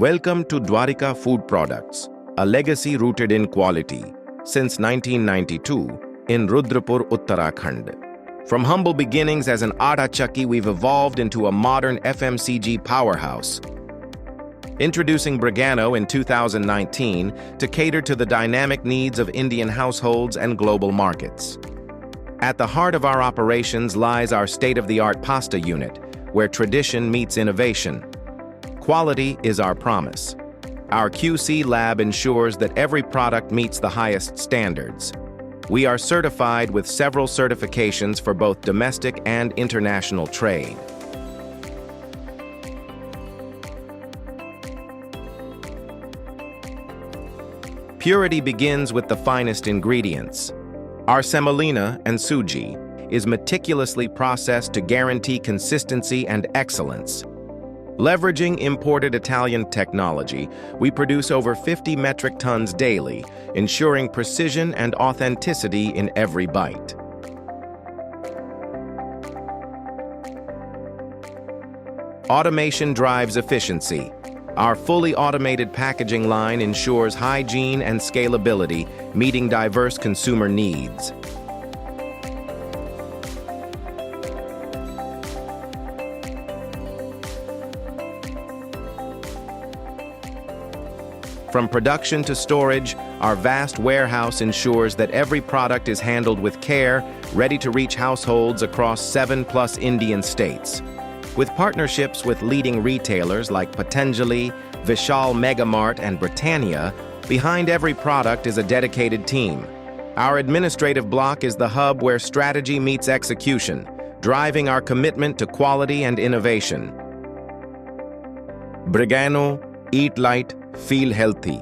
Welcome to Dwarika Food Products, a legacy rooted in quality since 1992 in Rudrapur, Uttarakhand. From humble beginnings as an Atta Chakki, we've evolved into a modern FMCG powerhouse. Introducing Bregano in 2019 to cater to the dynamic needs of Indian households and global markets. At the heart of our operations lies our state-of-the-art pasta unit, where tradition meets innovation. Quality is our promise. Our QC lab ensures that every product meets the highest standards. We are certified with several certifications for both domestic and international trade. Purity begins with the finest ingredients. Our semolina and Suji is meticulously processed to guarantee consistency and excellence. Leveraging imported Italian technology, we produce over 50 metric tons daily, ensuring precision and authenticity in every bite. Automation drives efficiency. Our fully automated packaging line ensures hygiene and scalability, meeting diverse consumer needs. From production to storage, our vast warehouse ensures that every product is handled with care, ready to reach households across 7+ Indian states. With partnerships with leading retailers like Patanjali, Vishal Mega Mart, and Britannia, behind every product is a dedicated team. Our administrative block is the hub where strategy meets execution, driving our commitment to quality and innovation. Bregano, eat light, feel healthy.